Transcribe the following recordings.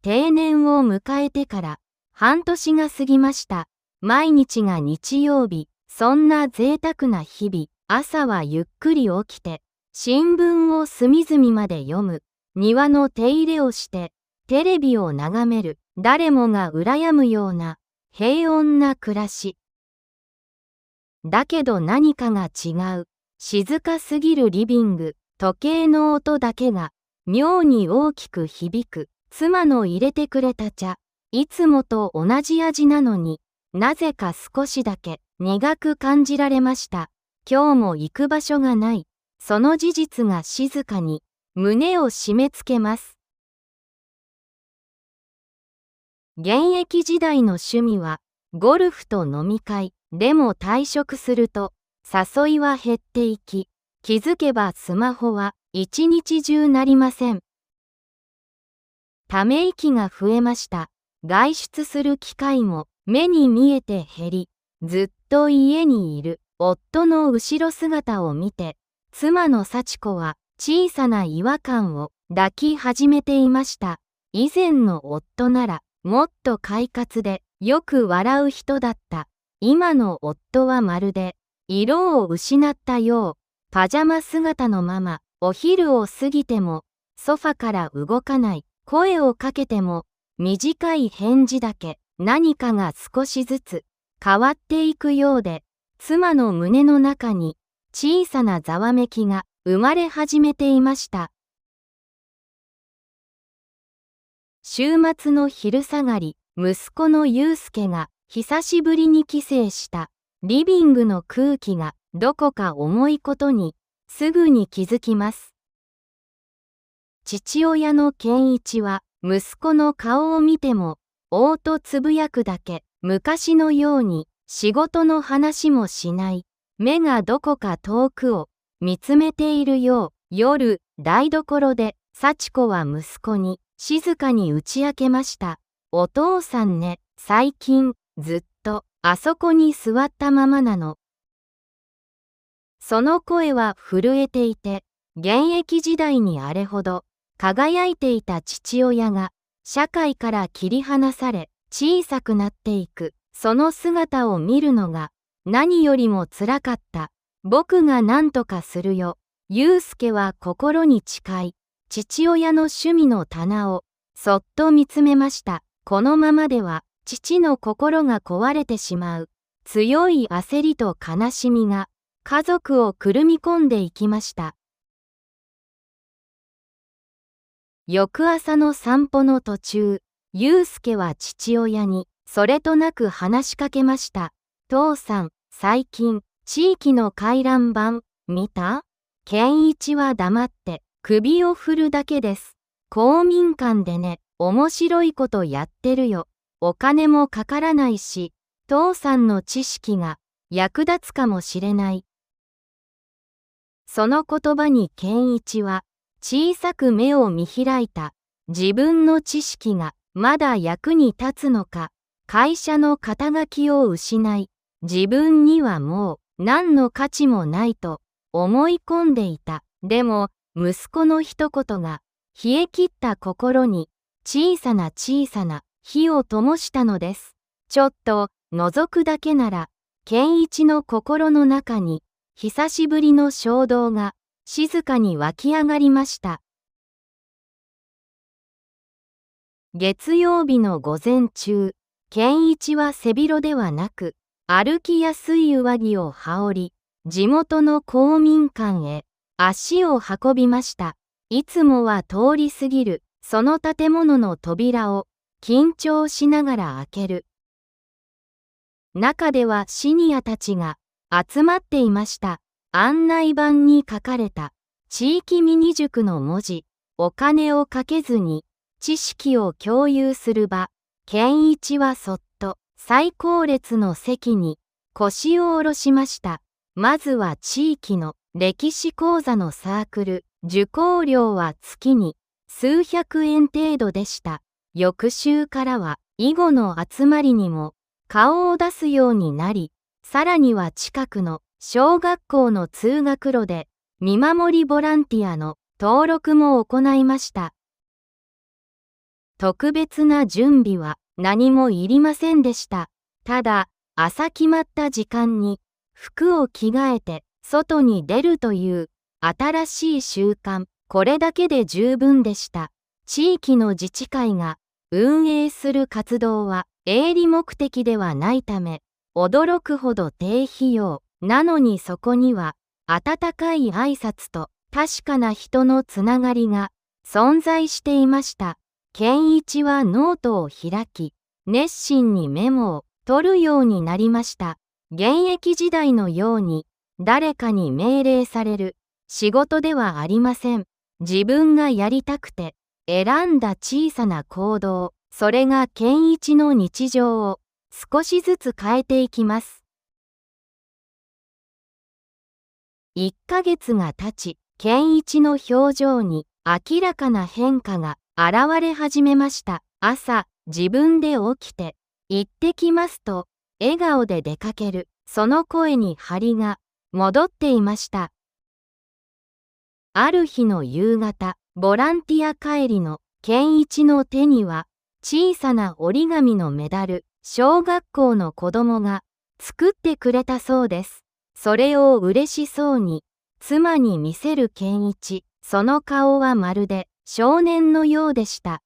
定年を迎えてから半年が過ぎました。毎日が日曜日。そんな贅沢な日々。朝はゆっくり起きて、新聞を隅々まで読む。庭の手入れをして、テレビを眺める。誰もが羨むような平穏な暮らし。だけど何かが違う。静かすぎるリビング。時計の音だけが妙に大きく響く。妻の入れてくれた茶。いつもと同じ味なのに、なぜか少しだけ苦く感じられました。今日も行く場所がない。その事実が静かに胸を締め付けます。現役時代の趣味はゴルフと飲み会。でも退職すると誘いは減っていき、気づけばスマホは一日中鳴りません。ため息が増えました。外出する機会も目に見えて減り、ずっと家にいる夫の後ろ姿を見て、妻の幸子は小さな違和感を抱き始めていました。以前の夫ならもっと快活でよく笑う人だった。今の夫はまるで色を失ったよう、パジャマ姿のまま、お昼を過ぎてもソファから動かない。声をかけても短い返事だけ。何かが少しずつ変わっていくようで、妻の胸の中に小さなざわめきが生まれ始めていました。週末の昼下がり、息子の祐介が久しぶりに帰省した。リビングの空気がどこか重いことにすぐに気づきます。父親の健一は息子の顔を見てもおうとつぶやくだけ。昔のように仕事の話もしない。目がどこか遠くを見つめているよう。夜、台所で幸子は息子に静かに打ち明けました。お父さんね、最近ずっとあそこに座ったままなの。その声は震えていて、現役時代にあれほど輝いていた父親が社会から切り離され小さくなっていく。その姿を見るのが何よりもつらかった。僕が何とかするよ。祐介は心に誓い、父親の趣味の棚をそっと見つめました。このままでは父の心が壊れてしまう。強い焦りと悲しみが家族をくるみ込んでいきました。翌朝の散歩の途中、祐介は父親にそれとなく話しかけました。父さん、最近、地域の回覧板、見た？健一は黙って首を振るだけです。公民館でね、面白いことやってるよ。お金もかからないし、父さんの知識が役立つかもしれない。その言葉に健一は小さく目を見開いた。自分の知識がまだ役に立つのか。会社の肩書きを失い、自分にはもう何の価値もないと思い込んでいた。でも息子の一言が冷え切った心に小さな火を灯したのです。ちょっと覗くだけなら、健一の心の中に久しぶりの衝動が静かに湧き上がりました。月曜日の午前中、健一は背広ではなく、歩きやすい上着を羽織り、地元の公民館へ足を運びました。いつもは通り過ぎる、その建物の扉を緊張しながら開ける。中ではシニアたちが集まっていました。案内板に書かれた地域ミニ塾の文字。お金をかけずに知識を共有する場。健一はそっと最後列の席に腰を下ろしました。まずは地域の歴史講座のサークル。受講料は月に数百円程度でした。翌週からは囲碁の集まりにも顔を出すようになり、さらには近くの小学校の通学路で見守りボランティアの登録も行いました。特別な準備は何もいりませんでした。ただ、朝決まった時間に服を着替えて外に出るという新しい習慣、これだけで十分でした。地域の自治会が運営する活動は営利目的ではないため、驚くほど低費用なのにそこには温かい挨拶と確かな人のつながりが存在していました。健一はノートを開き、熱心にメモを取るようになりました。現役時代のように誰かに命令される仕事ではありません。自分がやりたくて選んだ小さな行動、それが健一の日常を少しずつ変えていきます。1ヶ月が経ち、健一の表情に明らかな変化が現れ始めました。朝、自分で起きて、行ってきますと、笑顔で出かける、その声に張りが戻っていました。ある日の夕方、ボランティア帰りの健一の手には、小さな折り紙のメダル、小学校の子供が作ってくれたそうです。それを嬉しそうに妻に見せる健一、その顔はまるで少年のようでした。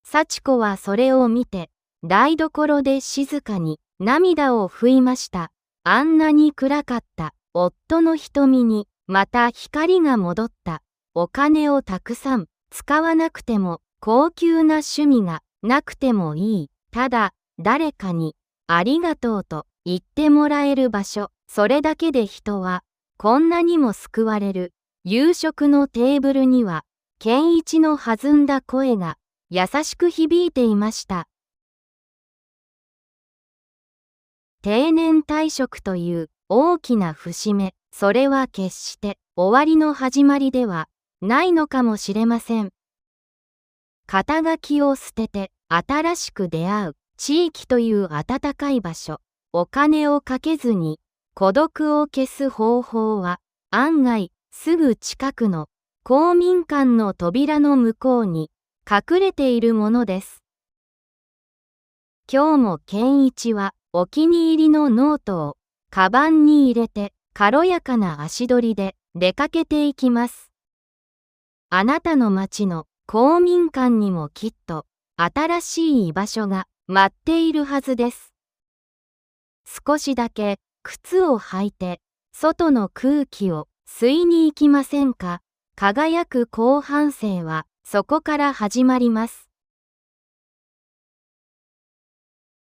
幸子はそれを見て、台所で静かに涙を拭いました。あんなに暗かった夫の瞳にまた光が戻った。お金をたくさん使わなくても、高級な趣味がなくてもいい。ただ、誰かにありがとうと言ってもらえる場所、それだけで人はこんなにも救われる。夕食のテーブルには、健一の弾んだ声が優しく響いていました。定年退職という大きな節目、それは決して終わりの始まりではないのかもしれません。肩書きを捨てて新しく出会う地域という温かい場所、お金をかけずに孤独を消す方法は案外すぐ近くの公民館の扉の向こうに隠れているものです。今日も健一はお気に入りのノートをカバンに入れて軽やかな足取りで出かけていきます。あなたの町の公民館にもきっと新しい居場所が待っているはずです。少しだけ靴を履いて外の空気を吸いに行きませんか？輝く後半生はそこから始まります。